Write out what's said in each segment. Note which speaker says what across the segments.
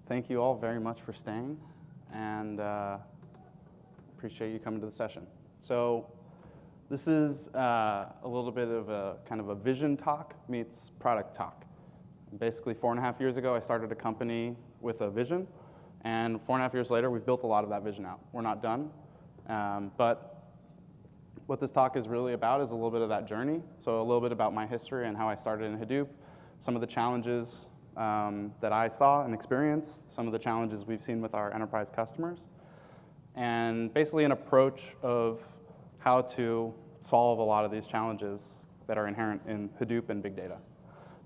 Speaker 1: thank you all very much for staying, and appreciate you coming to the session. So this is a little bit of a kind of a vision talk meets product talk. Basically, 4.5 years ago, I started a company with a vision, and 4.5 years later, we've built a lot of that vision out. We're not done, but what this talk is really about is a little bit of that journey. So a little bit about my history and how I started in Hadoop, some of the challenges that I saw and experienced, some of the challenges we've seen with our enterprise customers, and basically an approach of how to solve a lot of these challenges that are inherent in Hadoop and big data,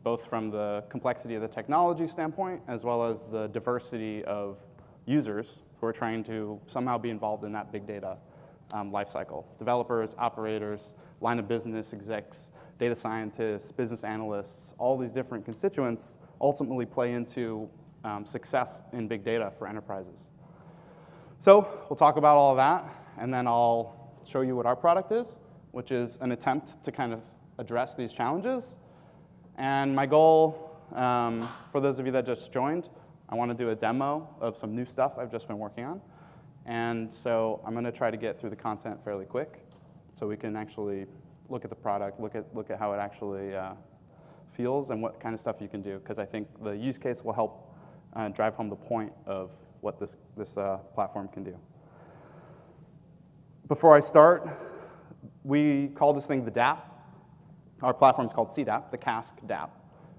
Speaker 1: both from the complexity of the technology standpoint as well as the diversity of users who are trying to somehow be involved in that big data lifecycle. Developers, operators, line of business execs, data scientists, business analysts, all these different constituents ultimately play into success in big data for enterprises. So we'll talk about all of that, and then I'll show you what our product is, which is an attempt to kind of address these challenges. And my goal, for those of you that just joined, I want to do a demo of some new stuff I've just been working on. And so I'm going to try to get through the content fairly quick so we can actually look at the product, look at how it actually feels and what kind of stuff you can do, because I think the use case will help drive home the point of what this platform can do. Before I start, we call this thing the DAP. Our platform is called Seedout, the Cask DAP.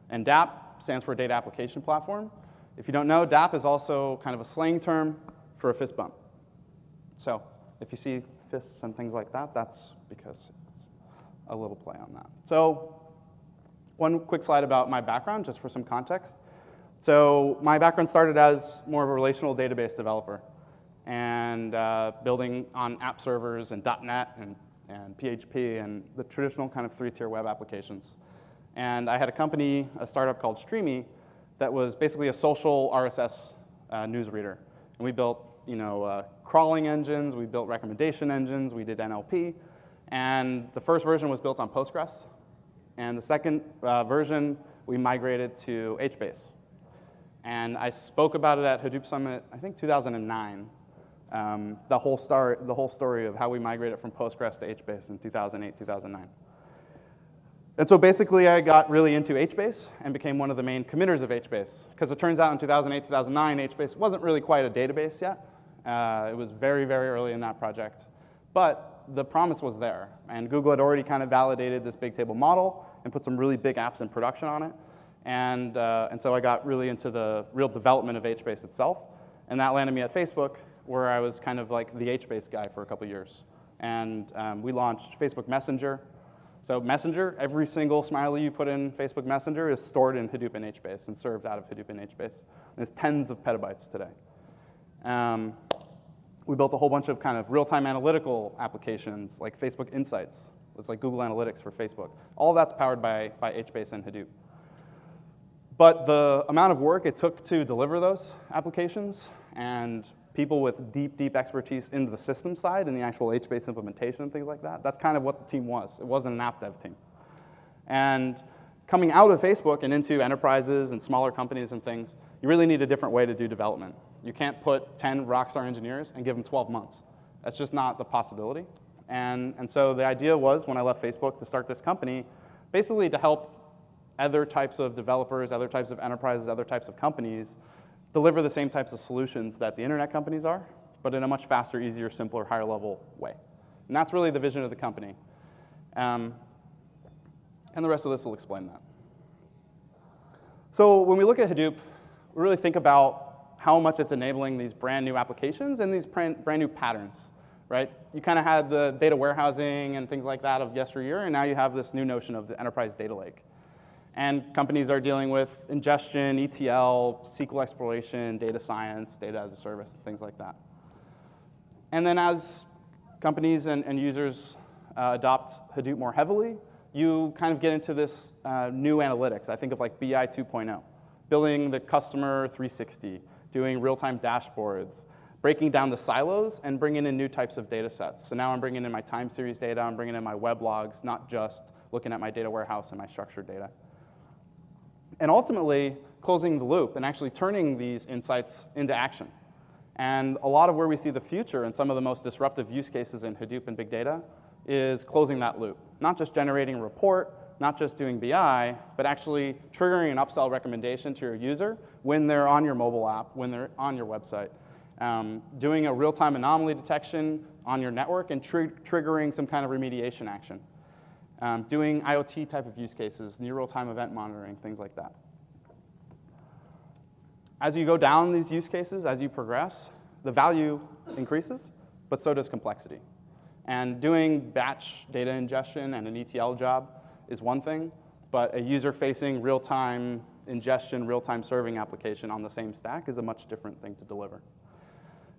Speaker 1: And DAP stands for Data Application Platform. If you don't know, DAP is also kind of a slang term for a fist bump. So if you see fists and things like that, that's because it's a little play on that. So one quick slide about my background, just for some context. So my background started as more of a relational database developer and building on app servers and .NET and PHP and the traditional kind of 3-tier web applications. And I had a company, a startup called Streamy, that was basically a social RSS newsreader. And we built crawling engines, we built recommendation engines, we did NLP. And the first version was built on Postgres. And the second version, we migrated to HBase. And I spoke about it at Hadoop Summit, I think 2009. The whole story of how we migrated from Postgres to HBase in 2008, 2009. And so basically, I got really into HBase and became one of the main committers of HBase. Because it turns out in 2008, 2009, HBase wasn't really quite a database yet. It was very, very early in that project. But the promise was there. And Google had already kind of validated this big table model and put some really big apps in production on it. And so I got really into the real development of HBase itself. And that landed me at Facebook, where I was kind of like the HBase guy for a couple years. And we launched Facebook Messenger. So Messenger, every single smiley you put in Facebook Messenger is stored in Hadoop and HBase and served out of Hadoop and HBase. And it's tens of petabytes today. We built a whole bunch of kind of real-time analytical applications like Facebook Insights. It's like Google Analytics for Facebook. All of that's powered by HBase and Hadoop. But the amount of work it took to deliver those applications and people with deep, deep expertise into the system side and the actual HBase implementation and things like that, that's kind of what the team was. It wasn't an app dev team. And coming out of Facebook and into enterprises and smaller companies and things, you really need a different way to do development. You can't put 10 rockstar engineers and give them 12 months. That's just not the possibility. And so the idea was, when I left Facebook to start this company, basically to help other types of developers, other types of enterprises, other types of companies deliver the same types of solutions that the internet companies are, but in a much faster, easier, simpler, higher level way. And that's really the vision of the company. And the rest of this will explain that. So when we look at Hadoop, we really think about how much it's enabling these brand new applications and these brand new patterns, right? You kind of had the data warehousing and things like that of yesteryear, and now you have this new notion of the enterprise data lake. And companies are dealing with ingestion, ETL, SQL exploration, data science, data as a service, things like that. And then as companies and users adopt Hadoop more heavily, you kind of get into this new analytics. I think of like BI 2.0, building the customer 360, doing real-time dashboards, breaking down the silos and bringing in new types of data sets. So now I'm bringing in my time series data, I'm bringing in my web logs, not just looking at my data warehouse and my structured data. And ultimately, closing the loop and actually turning these insights into action. And a lot of where we see the future and some of the most disruptive use cases in Hadoop and big data is closing that loop. Not just generating a report, not just doing BI, but actually triggering an upsell recommendation to your user when they're on your mobile app, when they're on your website. Doing a real-time anomaly detection on your network and triggering some kind of remediation action. Doing IoT type of use cases, near real-time event monitoring, things like that. As you go down these use cases, as you progress, the value increases, but so does complexity. And doing batch data ingestion and an ETL job is one thing, but a user-facing real-time ingestion, real-time serving application on the same stack is a much different thing to deliver.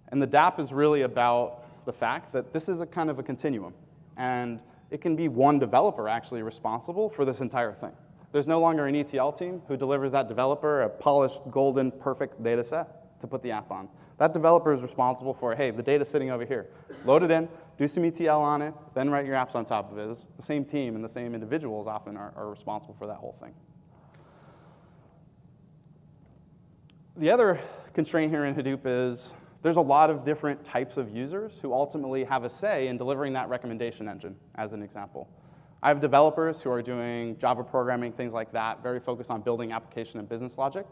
Speaker 1: And the DAP is really about the fact that this is a kind of a continuum. And it can be one developer actually responsible for this entire thing. There's no longer an ETL team who delivers that developer a polished, golden, perfect data set to put the app on. That developer is responsible for, hey, the data's sitting over here. Load it in, do some ETL on it, then write your apps on top of it. It's the same team and the same individuals often are responsible for that whole thing. The other constraint here in Hadoop is there's a lot of different types of users who ultimately have a say in delivering that recommendation engine, as an example. I have developers who are doing Java programming, things like that, very focused on building application and business logic.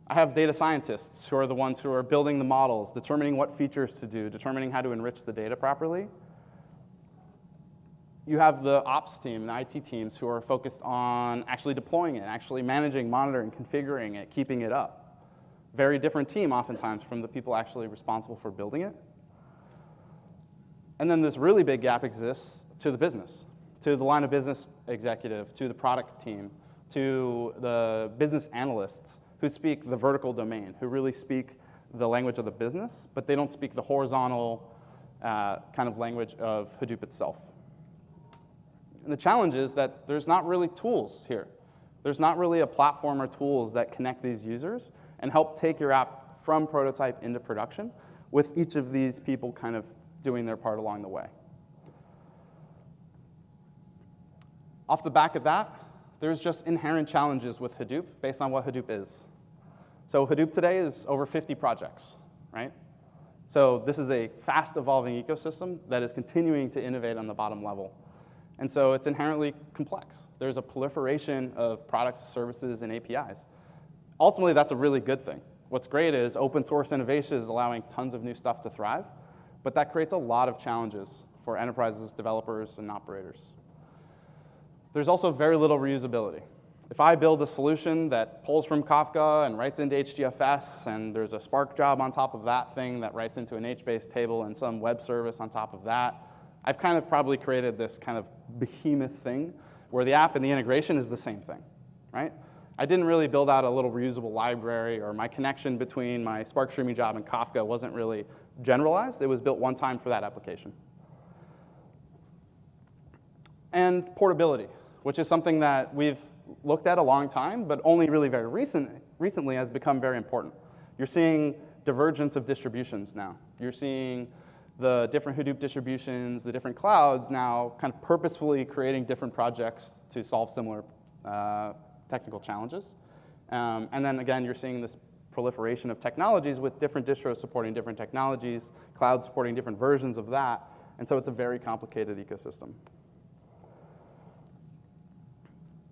Speaker 1: I have data scientists who are the ones who are building the models, determining what features to do, determining how to enrich the data properly. You have the ops team, the IT teams, who are focused on actually deploying it, actually managing, monitoring, configuring it, keeping it up. Very different team oftentimes from the people actually responsible for building it. And then this really big gap exists to the business, to the line of business executive, to the product team, to the business analysts who speak the vertical domain, who really speak the language of the business, but they don't speak the horizontal kind of language of Hadoop itself. And the challenge is that there's not really tools here. There's not really a platform or tools that connect these users and help take your app from prototype into production, with each of these people kind of doing their part along the way. Off the back of that, there's just inherent challenges with Hadoop based on what Hadoop is. So Hadoop today is over 50 projects, right? So this is a fast-evolving ecosystem that is continuing to innovate on the bottom level. And so it's inherently complex. There's a proliferation of products, services, and APIs. Ultimately, that's a really good thing. What's great is open source innovation is allowing tons of new stuff to thrive, but that creates a lot of challenges for enterprises, developers, and operators. There's also very little reusability. If I build a solution that pulls from Kafka and writes into HDFS, and there's a Spark job on top of that thing that writes into an HBase table and some web service on top of that, I've kind of probably created this kind of behemoth thing where the app and the integration is the same thing, right? I didn't really build out a little reusable library, or my connection between my Spark streaming job and Kafka wasn't really generalized. It was built one time for that application. And portability, which is something that we've looked at a long time, but only really very recently has become very important. You're seeing divergence of distributions now. You're seeing the different Hadoop distributions, the different clouds now kind of purposefully creating different projects to solve similar technical challenges. And then again, you're seeing this proliferation of technologies with different distros supporting different technologies, clouds supporting different versions of that. And so it's a very complicated ecosystem.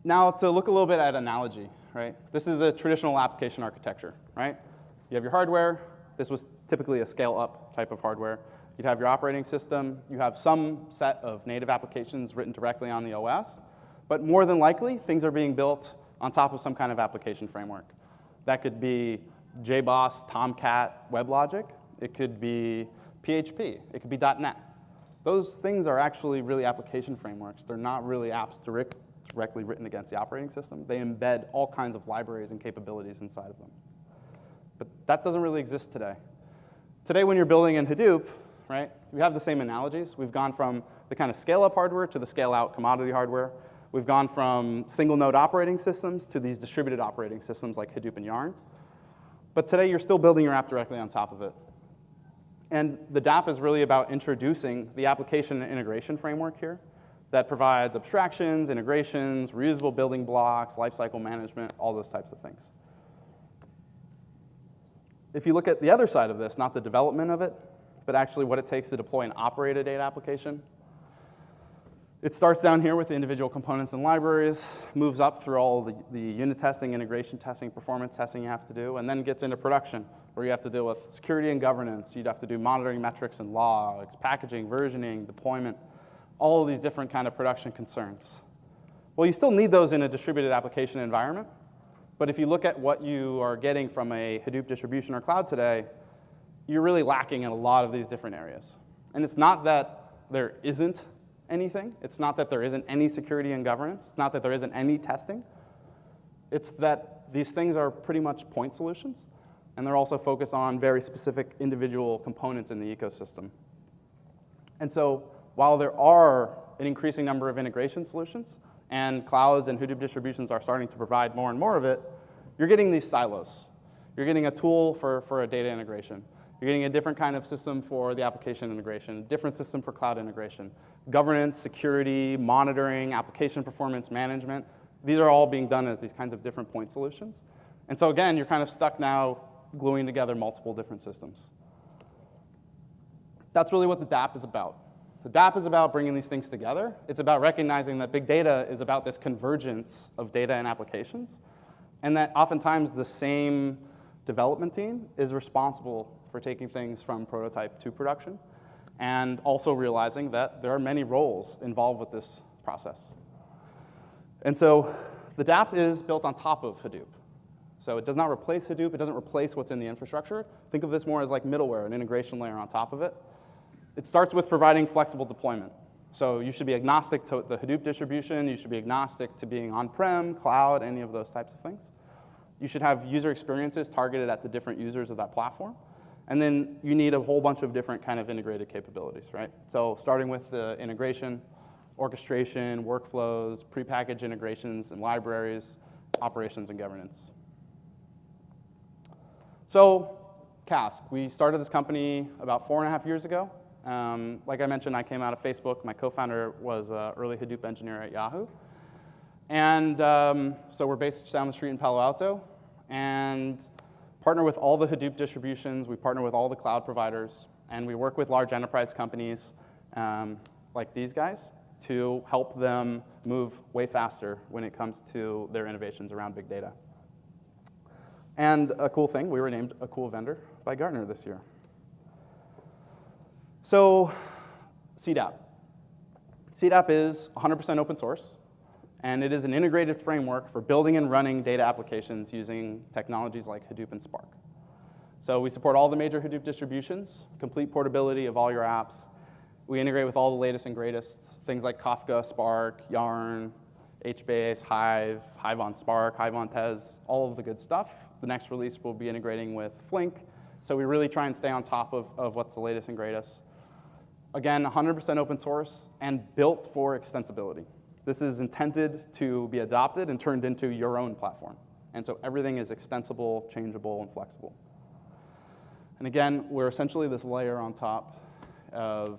Speaker 1: Now, to look a little bit at analogy, right? This is a traditional application architecture, right? You have your hardware. This was typically a scale-up type of hardware. You'd have your operating system. You have some set of native applications written directly on the OS. But more than likely, things are being built on top of some kind of application framework. That could be JBoss, Tomcat, WebLogic. It could be PHP. It could be .NET. Those things are actually really application frameworks. They're not really apps directly written against the operating system. They embed all kinds of libraries and capabilities inside of them. But that doesn't really exist today. Today, when you're building in Hadoop, right, we have the same analogies. We've gone from the kind of scale-up hardware to the scale-out commodity hardware. We've gone from single-node operating systems to these distributed operating systems like Hadoop and Yarn. But today, you're still building your app directly on top of it. And the DAP is really about introducing the application and integration framework here that provides abstractions, integrations, reusable building blocks, lifecycle management, all those types of things. if you look at the other side of this, not the development of it, but actually what it takes to deploy and operate a data application, it starts down here with the individual components and libraries, moves up through all the unit testing, integration testing, performance testing you have to do, and then gets into production, where you have to deal with security and governance. You'd have to do monitoring metrics and logs, packaging, versioning, deployment, all of these different kind of production concerns. Well, you still need those in a distributed application environment, but if you look at what you are getting from a Hadoop distribution or cloud today, you're really lacking in a lot of these different areas. And it's not that there isn't anything. It's not that there isn't any security and governance. It's not that there isn't any testing. It's that these things are pretty much point solutions, and they're also focused on very specific individual components in the ecosystem. And so while there are an increasing number of integration solutions, and clouds and Hadoop distributions are starting to provide more and more of it, you're getting these silos. You're getting a tool for a data integration. You're getting a different kind of system for the application integration, a different system for cloud integration. Governance, security, monitoring, application performance management, these are all being done as these kinds of different point solutions. And so again, you're kind of stuck now gluing together multiple different systems. That's really what the DAP is about. The DAP is about bringing these things together. It's about recognizing that big data is about this convergence of data and applications, and that oftentimes the same development team is responsible for taking things from prototype to production, and also realizing that there are many roles involved with this process. And so the DAP is built on top of Hadoop. So it does not replace Hadoop. It doesn't replace what's in the infrastructure. Think of this more as like middleware, an integration layer on top of it. It starts with providing flexible deployment. So you should be agnostic to the Hadoop distribution. You should be agnostic to being on-prem, cloud, any of those types of things. You should have user experiences targeted at the different users of that platform. And then you need a whole bunch of different kind of integrated capabilities, right? So starting with the integration, orchestration, workflows, prepackaged integrations and libraries, operations and governance. So Cask, we started this company about 4.5 years ago. Like I mentioned, I came out of Facebook. My co-founder was an early Hadoop engineer at Yahoo. And so we're based down the street in Palo Alto. And partner with all the Hadoop distributions. We partner with all the cloud providers. And we work with large enterprise companies like these guys to help them move way faster when it comes to their innovations around big data. And a cool thing, we were named a cool vendor by Gartner this year. So Seedout. Seedout is 100% open source, and it is an integrated framework for building and running data applications using technologies like Hadoop and Spark. So we support all the major Hadoop distributions, complete portability of all your apps. We integrate with all the latest and greatest, things like Kafka, Spark, Yarn, HBase, Hive, Hive on Spark, Hive on Tez, all of the good stuff. The next release will be integrating with Flink. So we really try and stay on top of what's the latest and greatest. Again, 100% open source and built for extensibility. This is intended to be adopted and turned into your own platform. And so everything is extensible, changeable, and flexible. And again, we're essentially this layer on top of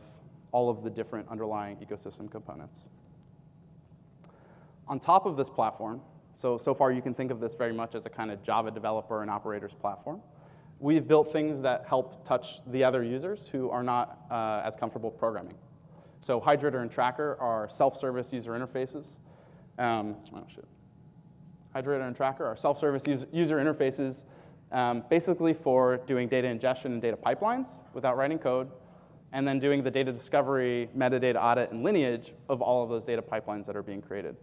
Speaker 1: all of the different underlying ecosystem components. On top of this platform, so far you can think of this very much as a kind of Java developer and operators platform. We've built things that help touch the other users who are not as comfortable programming. So Hydrator and Tracker are self-service user interfaces. Hydrator and Tracker are self-service user interfaces basically for doing data ingestion and data pipelines without writing code, and then doing the data discovery, metadata audit, and lineage of all of those data pipelines that are being created.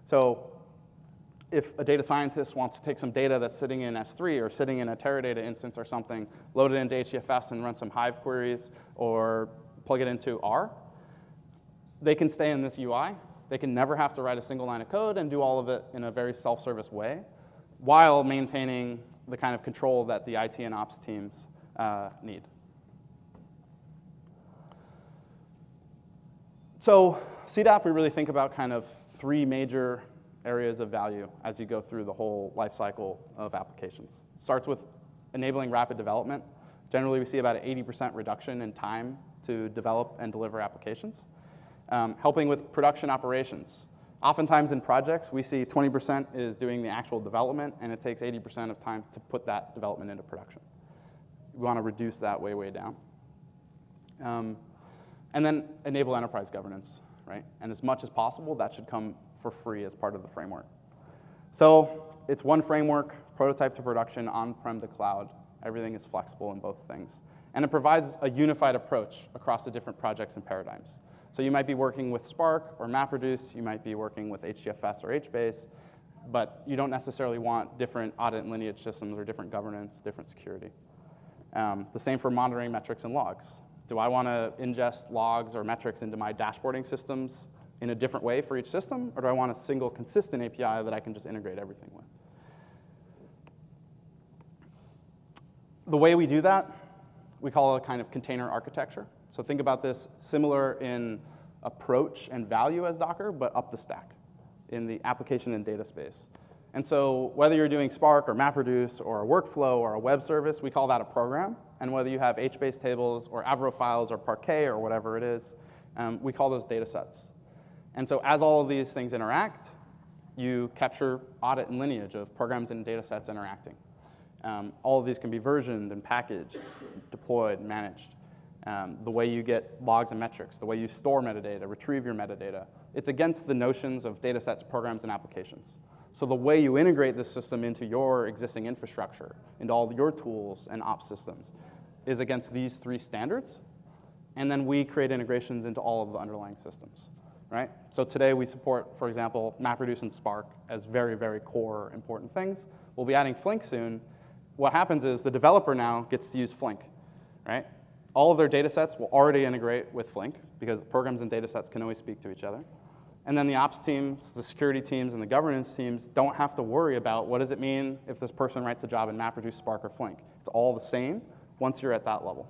Speaker 1: So if a data scientist wants to take some data that's sitting in S3 or sitting in a Teradata instance or something, load it into HDFS and run some Hive queries or plug it into R, they can stay in this UI. They can never have to write a single line of code and do all of it in a very self-service way while maintaining the kind of control that the IT and ops teams need. So Seedout, we really think about kind of 3 major areas of value as you go through the whole life cycle of applications. It starts with enabling rapid development. Generally, we see about an 80% reduction in time to develop and deliver applications. Helping with production operations. Oftentimes in projects, we see 20% is doing the actual development, and it takes 80% of time to put that development into production. We want to reduce that way, way down. And then enable enterprise governance, right? And as much as possible, that should come for free as part of the framework. So it's one framework, prototype to production, on-prem to cloud. Everything is flexible in both things. And it provides a unified approach across the different projects and paradigms. So you might be working with Spark or MapReduce, you might be working with HDFS or HBase, but you don't necessarily want different audit and lineage systems or different governance, different security. The same for monitoring metrics and logs. Do I want to ingest logs or metrics into my dashboarding systems in a different way for each system, or do I want a single consistent API that I can just integrate everything with? The way we do that, we call it a kind of container architecture. So think about this similar in approach and value as Docker, but up the stack in the application and data space. And so whether you're doing Spark or MapReduce or a workflow or a web service, we call that a program. And whether you have HBase tables or Avro files or Parquet or whatever it is, we call those data sets. And so as all of these things interact, you capture audit and lineage of programs and data sets interacting. All of these can be versioned and packaged, deployed, managed. The way you get logs and metrics, the way you store metadata, retrieve your metadata. It's against the notions of data sets, programs, and applications. So the way you integrate this system into your existing infrastructure, into all your tools and ops systems, is against these three standards. And then we create integrations into all of the underlying systems, right? So today we support, for example, MapReduce and Spark as very, very core important things. We'll be adding Flink soon. What happens is the developer now gets to use Flink, right? All of their data sets will already integrate with Flink because programs and data sets can always speak to each other. And then the ops teams, the security teams, and the governance teams don't have to worry about what does it mean if this person writes a job in MapReduce, Spark, or Flink. It's all the same once you're at that level.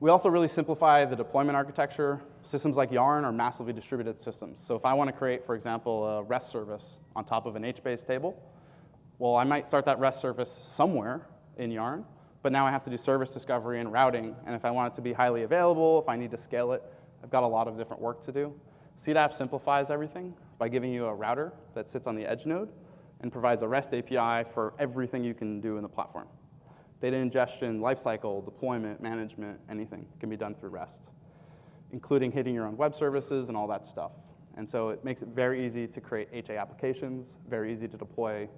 Speaker 1: We also really simplify the deployment architecture. Systems like Yarn are massively distributed systems. So if I want to create, for example, a REST service on top of an HBase table, well, I might start that REST service somewhere in Yarn, but now I have to do service discovery and routing. And if I want it to be highly available, if I need to scale it, I've got a lot of different work to do. Seedout App simplifies everything by giving you a router that sits on the edge node and provides a REST API for everything you can do in the platform. Data ingestion, lifecycle, deployment, management, anything can be done through REST, including hitting your own web services and all that stuff. And so it makes it very easy to create HA applications, very easy to deploy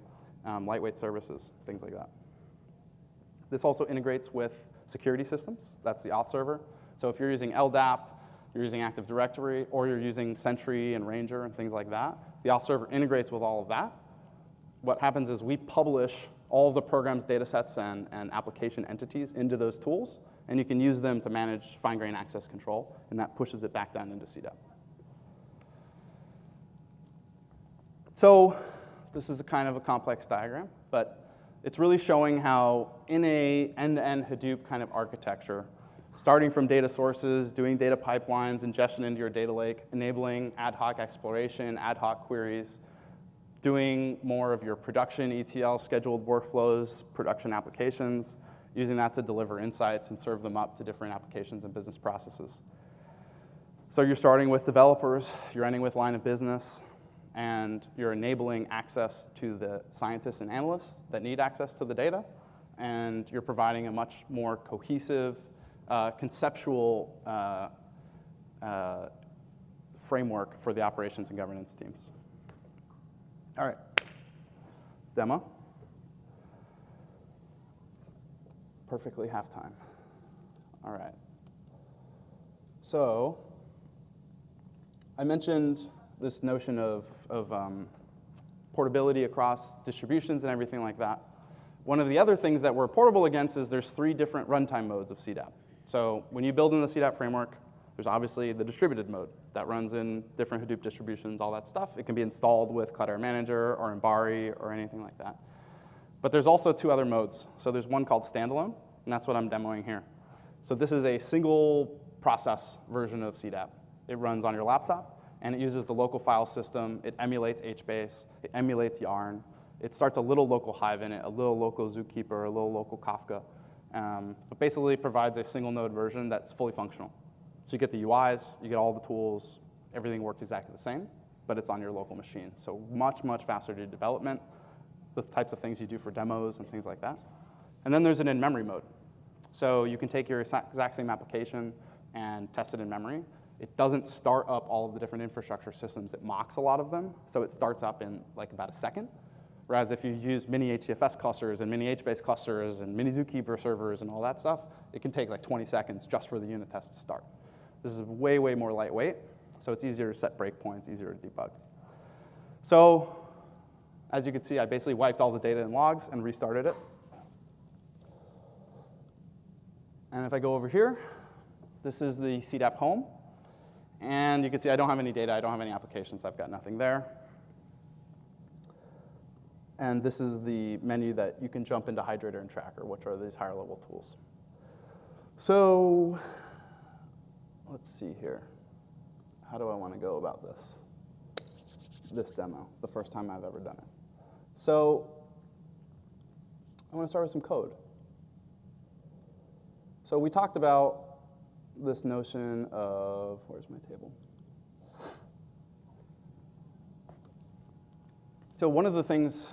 Speaker 1: lightweight services, things like that. This also integrates with security systems. That's the auth server. So if you're using LDAP, you're using Active Directory, or you're using Sentry and Ranger and things like that, the auth server integrates with all of that. What happens is we publish all of the program's data sets and application entities into those tools, and you can use them to manage fine-grained access control, and that pushes it back down into Seedout. So this is a kind of a complex diagram, but it's really showing how in a end-to-end Hadoop kind of architecture, starting from data sources, doing data pipelines, ingestion into your data lake, enabling ad hoc exploration, ad hoc queries, doing more of your production ETL scheduled workflows, production applications, using that to deliver insights and serve them up to different applications and business processes. So you're starting with developers, you're ending with line of business, and you're enabling access to the scientists and analysts that need access to the data, and you're providing a much more cohesive, conceptual framework for the operations and governance teams. All right, demo. Perfectly halftime. All right. So I mentioned this notion of portability across distributions and everything like that. One of the other things that we're portable against is there's 3 different runtime modes of Seedout. So when you build in the Seedout framework, there's obviously the distributed mode that runs in different Hadoop distributions, all that stuff. It can be installed with Cloudera Manager or Embari or anything like that. But there's also 2 other modes. So there's one called standalone, and that's what I'm demoing here. So this is a single process version of Seedout. It runs on your laptop, and it uses the local file system. It emulates HBase. It emulates Yarn. It starts a little local Hive in it, a little local Zookeeper, a little local Kafka. But basically provides a single node version that's fully functional. So you get the UIs, you get all the tools, everything works exactly the same, but it's on your local machine. So much, much faster to do development, the types of things you do for demos and things like that. And then there's an in-memory mode. So you can take your exact same application and test it in memory. It doesn't start up all of the different infrastructure systems. It mocks a lot of them, so it starts up in like about a second. Whereas if you use mini HDFS clusters and mini HBase clusters and mini Zookeeper servers and all that stuff, it can take like 20 seconds just for the unit test to start. This is way, way more lightweight, so it's easier to set breakpoints, easier to debug. So as you can see, I basically wiped all the data and logs and restarted it. And if I go over here, this is the Seedout App home. And you can see I don't have any data, I don't have any applications, I've got nothing there. And this is the menu that you can jump into Hydrator and Tracker, which are these higher level tools. So let's see here. How do I want to go about this demo, the first time I've ever done it? So I want to start with some code. So we talked about this notion of, where's my table? So one of the things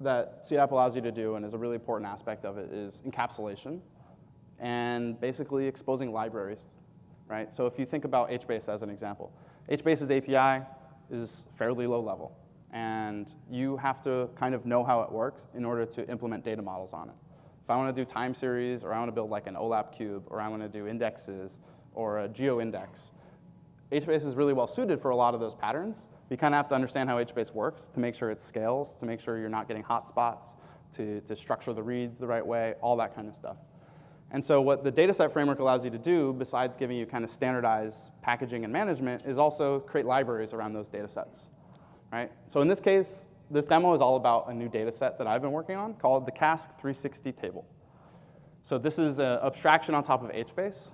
Speaker 1: that Seedout App allows you to do, and is a really important aspect of it, is encapsulation and basically exposing libraries, right? So if you think about HBase as an example, HBase's API is fairly low level, and you have to kind of know how it works in order to implement data models on it. If I want to do time series, or I want to build like an OLAP cube, or I want to do indexes, or a geo-index, HBase is really well suited for a lot of those patterns. You kind of have to understand how HBase works to make sure it scales, to make sure you're not getting hotspots, to structure the reads the right way, all that kind of stuff. And so what the dataset framework allows you to do, besides giving you kind of standardized packaging and management, is also create libraries around those datasets, right? So in this case, this demo is all about a new dataset that I've been working on called the Cask 360 table. So this is an abstraction on top of HBase.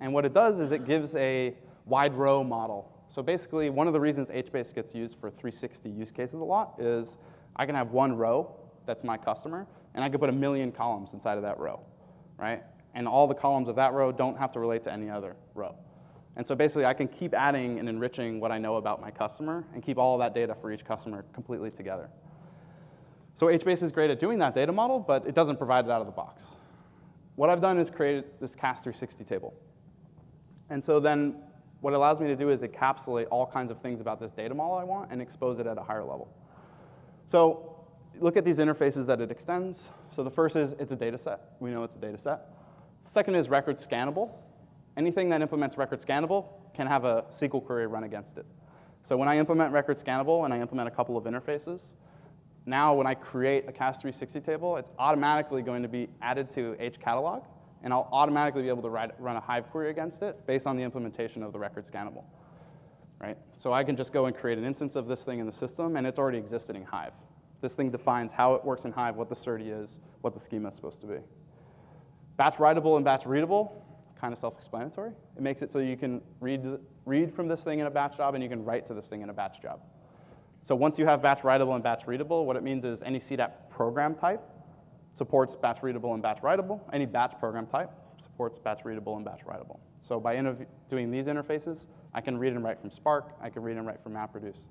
Speaker 1: And what it does is it gives a wide row model. So basically, one of the reasons HBase gets used for 360 use cases a lot is I can have one row that's my customer, and I can put 1 million columns inside of that row, right? And all the columns of that row don't have to relate to any other row. And so basically, I can keep adding and enriching what I know about my customer and keep all of that data for each customer completely together. So HBase is great at doing that data model, but it doesn't provide it out of the box. What I've done is created this Cask 360 table. And so then what it allows me to do is encapsulate all kinds of things about this data model I want and expose it at a higher level. So look at these interfaces that it extends. So the first is it's a data set. We know it's a data set. The second is record scannable. Anything that implements record scannable can have a SQL query run against it. So when I implement record scannable and I implement a couple of interfaces, now when I create a Cask 360 table, it's automatically going to be added to hcatalog, and I'll automatically be able to run a Hive query against it based on the implementation of the record scannable, right? So I can just go and create an instance of this thing in the system, and it's already existed in Hive. This thing defines how it works in Hive, what the SERDI is, what the schema is supposed to be. Batch writable and batch readable, kind of self-explanatory. It makes it so you can read from this thing in a batch job, and you can write to this thing in a batch job. So once you have batch writable and batch readable, what it means is any Seedout program type supports batch readable and batch writable. Any batch program type supports batch readable and batch writable. So by doing these interfaces, I can read and write from Spark. I can read and write from MapReduce.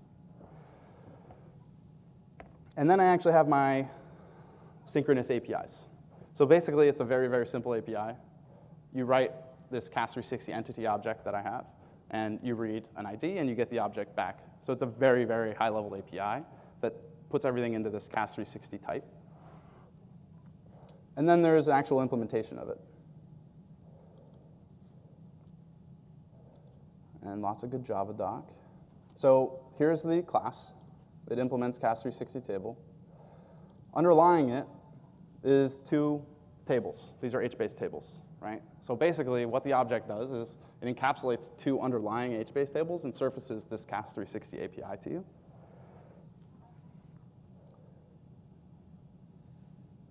Speaker 1: And then I actually have my synchronous APIs. So basically, it's a very, very simple API. You write this Cask 360 entity object that I have, and you read an ID, and you get the object back. So it's a very, very high-level API that puts everything into this Cask 360 type. And then there's an actual implementation of it. And lots of good Java doc. So here's the class that implements Cask 360 table. Underlying it is 2 tables. These are HBase tables, right? So basically, what the object does is it encapsulates 2 underlying HBase tables and surfaces this Cask 360 API to you.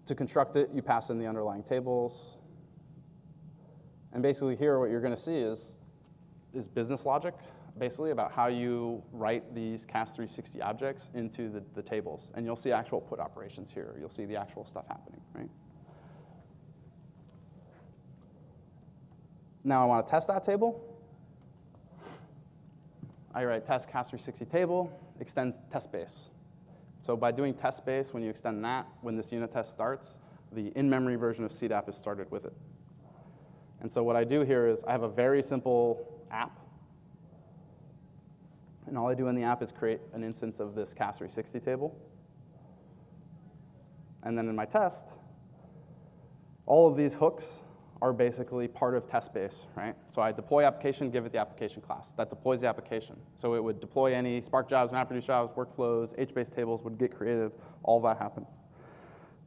Speaker 1: To construct it, you pass in the underlying tables. And basically here, what you're going to see is business logic, basically, about how you write these Cask 360 objects into the tables. And you'll see actual put operations here. You'll see the actual stuff happening, right? Now I want to test that table. I write test Cask 360 table, extends test base. So by doing test space, when you extend that, when this unit test starts, the in-memory version of Seedout is started with it. And so what I do here is I have a very simple app. And all I do in the app is create an instance of this Cas360 table. And then in my test, all of these hooks are basically part of test space, right? So I deploy application, give it the application class. That deploys the application. So it would deploy any Spark jobs, MapReduce jobs, workflows, HBase tables would get created. All that happens.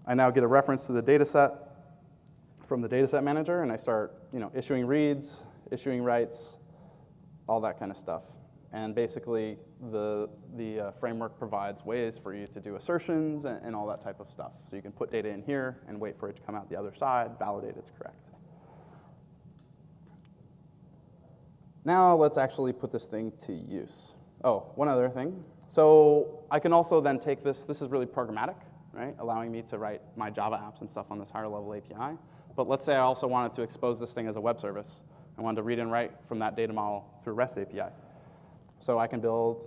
Speaker 1: I now get a reference to the data set from the data set manager, and I start issuing reads, issuing writes, all that kind of stuff. And basically, the framework provides ways for you to do assertions and all that type of stuff. So you can put data in here and wait for it to come out the other side, validate it's correct. Now let's actually put this thing to use. Oh, one other thing. So I can also then take this. This is really programmatic, right? Allowing me to write my Java apps and stuff on this higher level API. But let's say I also wanted to expose this thing as a web service. I wanted to read and write from that data model through REST API. So I can build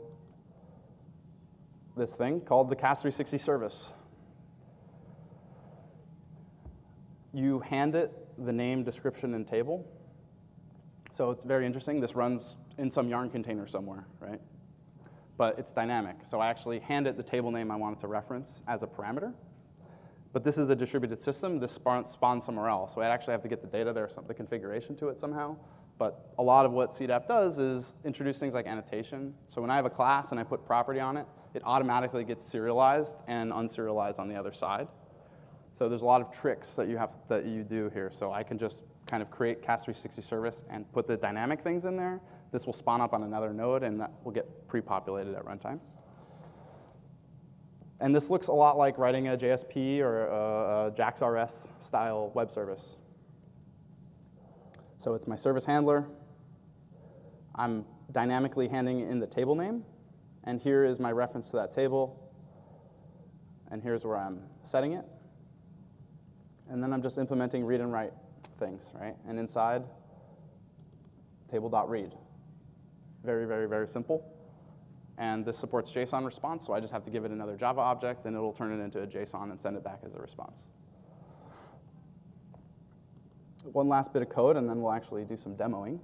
Speaker 1: this thing called the Cas360 service. You hand it the name, description, and table. So it's very interesting. This runs in some Yarn container somewhere, right? But it's dynamic. So I actually hand it the table name I want it to reference as a parameter. But this is a distributed system. This spawns somewhere else. So I actually have to get the data there, the configuration to it somehow. But a lot of what Seedout does is introduce things like annotation. So when I have a class and I put property on it, it automatically gets serialized and unserialized on the other side. So there's a lot of tricks that you do here. So I can just kind of create Cas360 service and put the dynamic things in there. This will spawn up on another node, and that will get pre-populated at runtime. And this looks a lot like writing a JSP or a JAX-RS style web service. So it's my service handler. I'm dynamically handing in the table name. And here is my reference to that table. And here's where I'm setting it. And then I'm just implementing read and write things, right? And inside, table.read. Very, very, very simple. And this supports JSON response, so I just have to give it another Java object, and it'll turn it into a JSON and send it back as a response. One last bit of code, and then we'll actually do some demoing.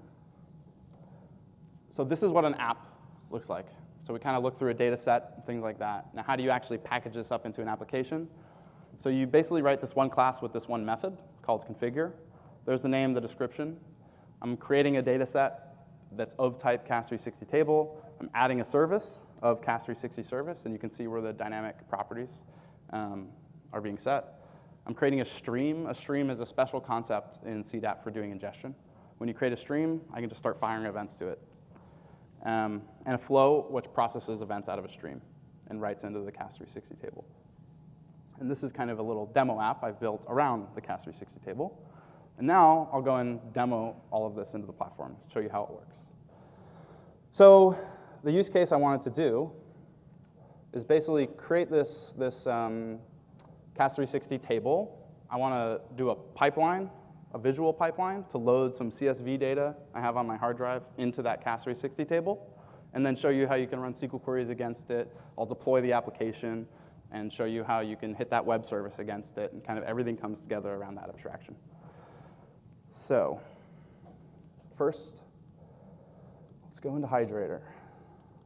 Speaker 1: So this is what an app looks like. So we kind of look through a data set, things like that. Now, how do you actually package this up into an application? So you basically write this one class with this one method called configure. There's the name, the description. I'm creating a data set that's of type Cas360 table. I'm adding a service of Cas360 service, and you can see where the dynamic properties are being set. I'm creating a stream. A stream is a special concept in Seedout for doing ingestion. When you create a stream, I can just start firing events to it. And a flow, which processes events out of a stream and writes into the Cas360 table. And this is kind of a little demo app I've built around the Cas360 table. And now I'll go and demo all of this into the platform to show you how it works. So the use case I wanted to do is basically create this Cas360 table. I want to do a pipeline, a visual pipeline, to load some CSV data I have on my hard drive into that Cas360 table, and then show you how you can run SQL queries against it. I'll deploy the application and show you how you can hit that web service against it, and kind of everything comes together around that abstraction. So first, let's go into Hydrator.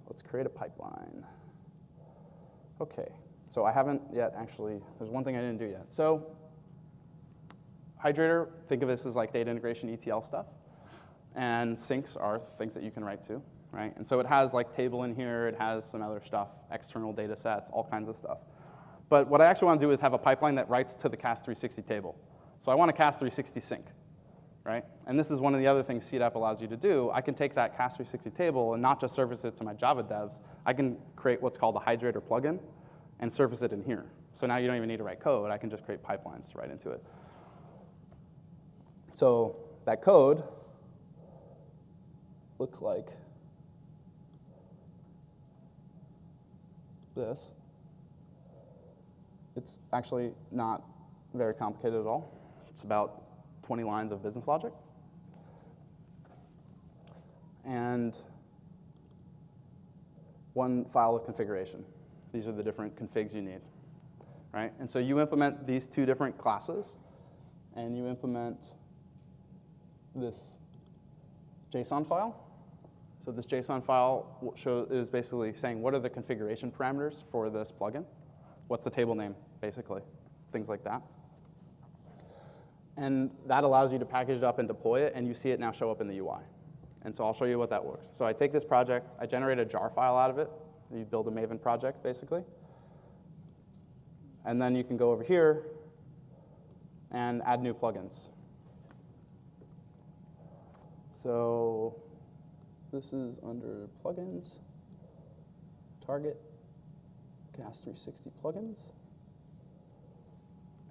Speaker 1: Let's create a pipeline. OK, so I haven't yet actually, there's one thing I didn't do yet. So Hydrator, think of this as like data integration ETL stuff. And syncs are things that you can write to, right? And so it has like table in here. It has some other stuff, external data sets, all kinds of stuff. But what I actually want to do is have a pipeline that writes to the Cas360 table. So I want a Cas360 sync, right? And this is one of the other things Seedout allows you to do. I can take that Cas360 table and not just surface it to my Java devs. I can create what's called a Hydrator plugin and surface it in here. So now you don't even need to write code. I can just create pipelines right into it. So that code looks like this. It's actually not very complicated at all. It's about 20 lines of business logic. And one file of configuration. These are the different configs you need, right? And so you implement these two different classes, and you implement this JSON file. So this JSON file is basically saying what are the configuration parameters for this plugin? What's the table name, basically, things like that. And that allows you to package it up and deploy it, and you see it now show up in the UI. And so I'll show you what that works. So I take this project, I generate a jar file out of it. You build a Maven project, basically. And then you can go over here and add new plugins. So this is under plugins, target, CAS 360 plugins.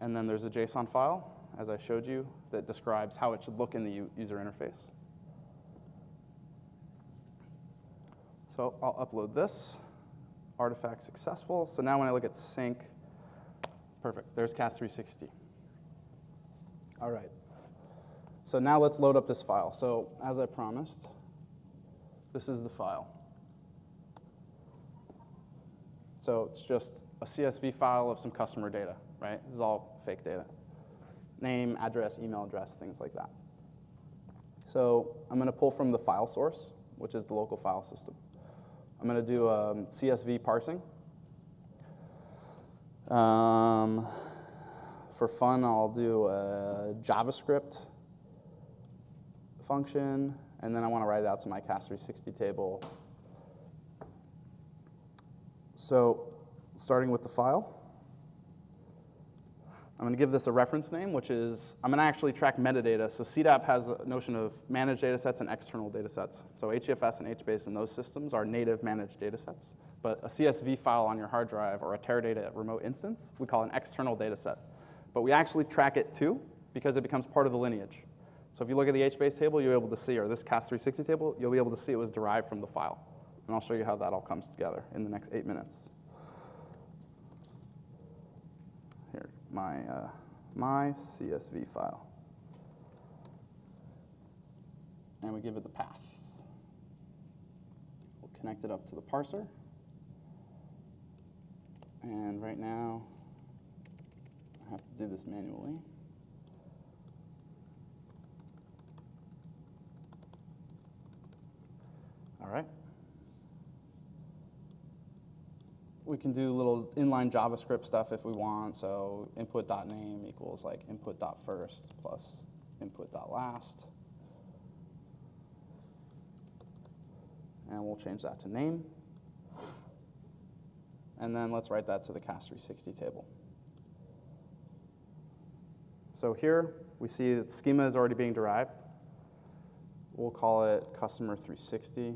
Speaker 1: And then there's a JSON file, as I showed you, that describes how it should look in the user interface. So I'll upload this. Artifact successful. So now when I look at sync, perfect. There's CAS 360. All right. So now let's load up this file. So as I promised, this is the file. So it's just a CSV file of some customer data, right? This is all fake data. Name, address, email address, things like that. So I'm going to pull from the file source, which is the local file system. I'm going to do CSV parsing. For fun, I'll do a JavaScript function, and then I want to write it out to my CAS 360 table. So starting with the file, I'm going to give this a reference name, which is, I'm going to actually track metadata. So Seedout App has a notion of managed data sets and external data sets. So HEFS and HBase and those systems are native managed data sets. But a CSV file on your hard drive or a Teradata remote instance, we call an external data set. But we actually track it too, because it becomes part of the lineage. So if you look at the HBase table, you'll be able to see, or this CAS 360 table, you'll be able to see it was derived from the file. And I'll show you how that all comes together in the next 8 minutes. Here, my CSV file. And we give it the path. We'll connect it up to the parser. And right now, I have to do this manually. All right. We can do little inline JavaScript stuff if we want. So input.name equals like input.first plus input.last. And we'll change that to name. And then let's write that to the CAS 360 table. So here we see that schema is already being derived. We'll call it customer 360.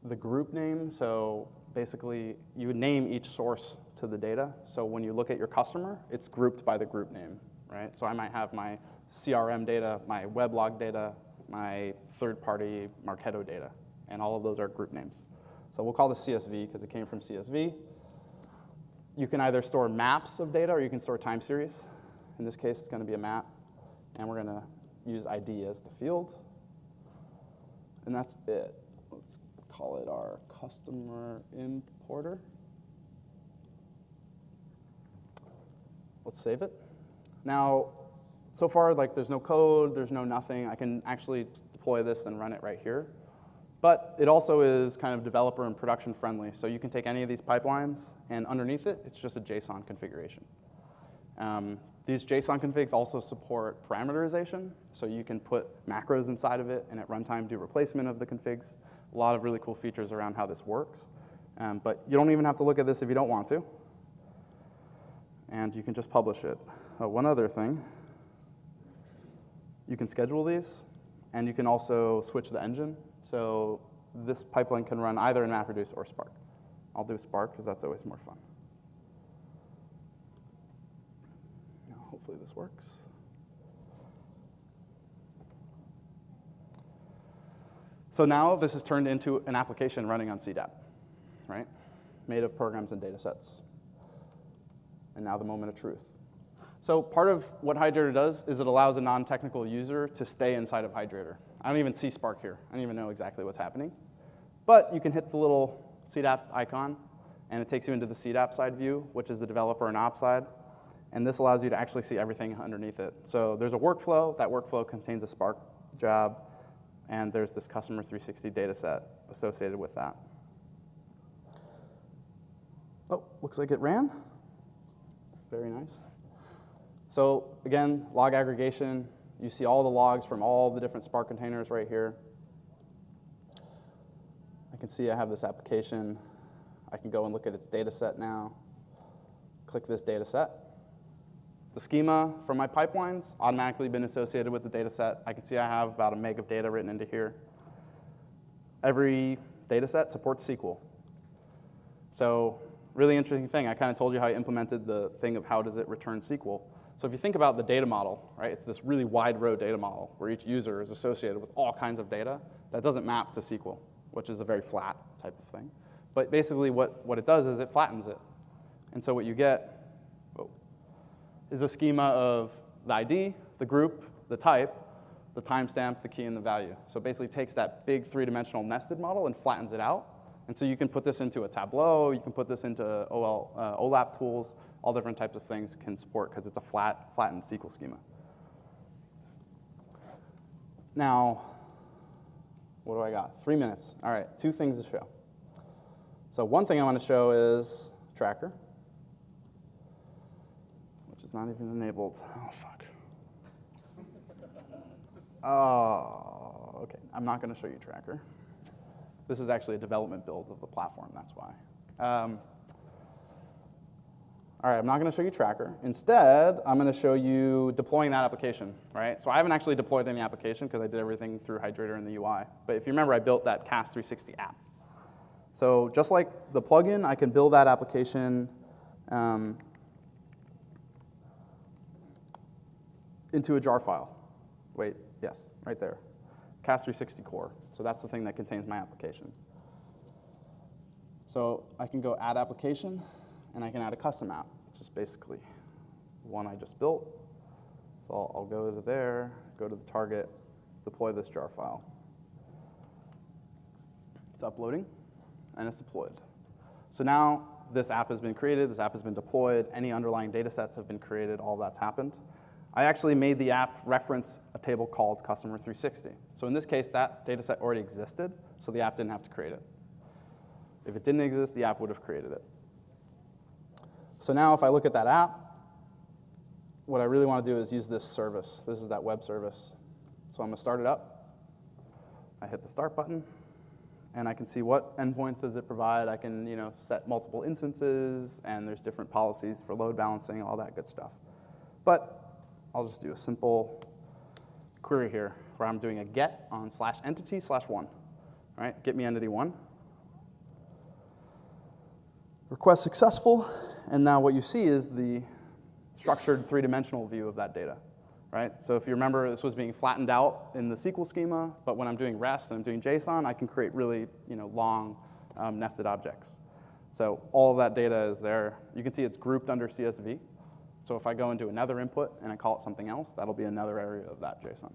Speaker 1: The group name, so basically you would name each source to the data. So when you look at your customer, it's grouped by the group name, right? So I might have my CRM data, my weblog data, my third-party Marketo data, and all of those are group names. So we'll call this CSV because it came from CSV. You can either store maps of data or you can store time series. In this case, it's going to be a map, and we're going to use ID as the field. And that's it. Let's call it our customer importer. Let's save it. Now, so far, like, there's no code, there's no nothing. I can actually deploy this and run it right here. But it also is kind of developer and production friendly. So you can take any of these pipelines, and underneath it, it's just a JSON configuration. These JSON configs also support parameterization. So you can put macros inside of it, and at runtime do replacement of the configs. A lot of really cool features around how this works. But you don't even have to look at this if you don't want to. And you can just publish it. One other thing, you can schedule these, and you can also switch the engine. So this pipeline can run either in MapReduce or Spark. I'll do Spark because that's always more fun. Now, hopefully this works. So now this is turned into an application running on Seedout, right? Made of programs and data sets. And now the moment of truth. So part of what Hydrator does is it allows a non-technical user to stay inside of Hydrator. I don't even see Spark here. I don't even know exactly what's happening. But you can hit the little Seedout icon, and it takes you into the Seedout side view, which is the developer and ops side. And this allows you to actually see everything underneath it. So there's a workflow. That workflow contains a Spark job, and there's this customer 360 data set associated with that. Oh, looks like it ran. Very nice. So again, log aggregation. You see all the logs from all the different Spark containers right here. I can see I have this application. I can go and look at its data set now. Click this data set. The schema from my pipelines automatically been associated with the data set. I can see I have about a meg of data written into here. Every data set supports SQL. So really interesting thing. I kind of told you how I implemented the thing of how does it return SQL. So if you think about the data model, right, it's this really wide row data model where each user is associated with all kinds of data that doesn't map to SQL, which is a very flat type of thing. But basically what it does is it flattens it. And so what you get is a schema of the ID, the group, the type, the timestamp, the key, and the value. So it basically takes that big three-dimensional nested model and flattens it out. And so you can put this into a Tableau, you can put this into OLAP tools, all different types of things can support because it's a flattened SQL schema. Now, what do I got? 3 minutes. All right, 2 things to show. So one thing I want to show is Tracker, which is not even enabled. Oh, fuck. Oh, OK. I'm not going to show you Tracker. This is actually a development build of the platform, that's why. All right, I'm not going to show you Tracker. Instead, I'm going to show you deploying that application, right? So I haven't actually deployed any application because I did everything through Hydrator and the UI. But if you remember, I built that CAS 360 app. So just like the plugin, I can build that application into a jar file. Wait, yes, right there. CAS 360 core. So that's the thing that contains my application. So I can go add application, and I can add a custom app, which is basically one I just built. So I'll go to there, go to the target, deploy this jar file. It's uploading, and it's deployed. So now this app has been created, this app has been deployed, any underlying data sets have been created, all that's happened. I actually made the app reference a table called Customer 360. So in this case, that data set already existed, so the app didn't have to create it. If it didn't exist, the app would have created it. So now if I look at that app, what I really want to do is use this service. This is that web service. So I'm going to start it up. I hit the start button, and I can see what endpoints does it provide. I can set multiple instances, and there's different policies for load balancing, all that good stuff. But I'll just do a simple query here where I'm doing a get on /entity/1. Right? Get me entity 1. Request successful. And now what you see is the structured three-dimensional view of that data. Right? So if you remember, this was being flattened out in the SQL schema. But when I'm doing REST and I'm doing JSON, I can create really long nested objects. So all of that data is there. You can see it's grouped under CSV. So if I go into another input and I call it something else, that'll be another area of that JSON.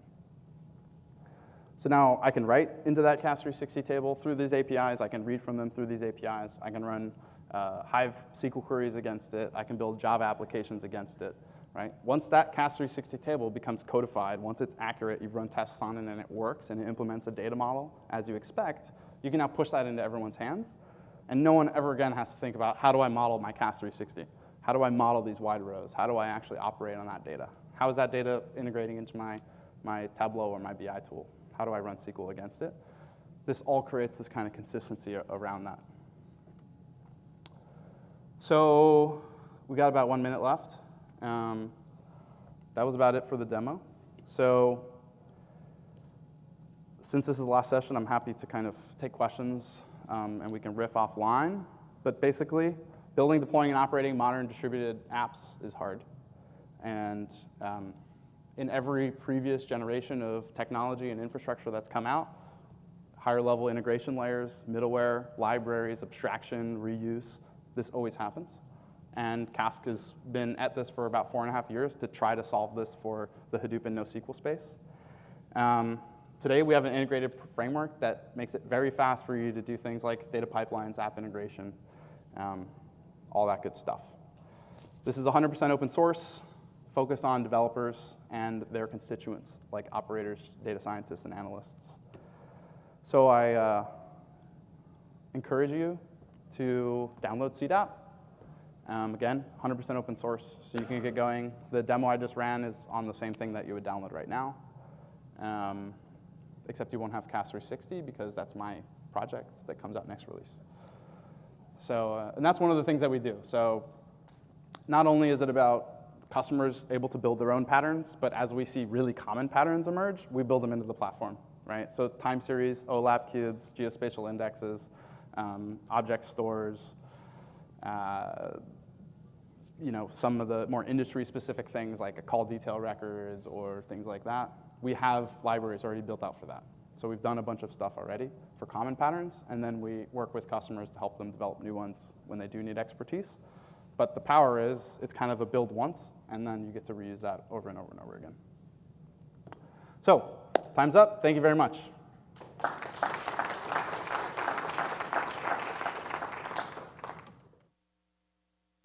Speaker 1: So now I can write into that CAS 360 table through these APIs. I can read from them through these APIs. I can run Hive SQL queries against it. I can build Java applications against it. Right? Once that CAS 360 table becomes codified, once it's accurate, you've run tests on it and it works and it implements a data model as you expect, you can now push that into everyone's hands. And no one ever again has to think about, how do I model my CAS 360? How do I model these wide rows? How do I actually operate on that data? How is that data integrating into my Tableau or my BI tool? How do I run SQL against it? This all creates this kind of consistency around that. So we got about 1 minute left. That was about it for the demo. So since this is the last session, I'm happy to kind of take questions, and we can riff offline. But basically, building, deploying, and operating modern distributed apps is hard. And in every previous generation of technology and infrastructure that's come out, higher level integration layers, middleware, libraries, abstraction, reuse, this always happens. And Cask has been at this for about 4.5 years to try to solve this for the Hadoop and NoSQL space. Today, we have an integrated framework that makes it very fast for you to do things like data pipelines, app integration. all that good stuff. This is 100% open source, focused on developers and their constituents, like operators, data scientists, and analysts. So I encourage you to download Seedout. Again, 100% open source, so you can get going. The demo I just ran is on the same thing that you would download right now, except you won't have CAS 360 because that's my project that comes out next release. So, and that's one of the things that we do. So not only is it about customers able to build their own patterns, but as we see really common patterns emerge, we build them into the platform, right? So time series, OLAP cubes, geospatial indexes, object stores, some of the more industry-specific things like call detail records or things like that. We have libraries already built out for that. So we've done a bunch of stuff already for common patterns, and then we work with customers to help them develop new ones when they do need expertise. But the power is, it's kind of a build once, and then you get to reuse that over and over and over again. So, time's up. Thank you very much.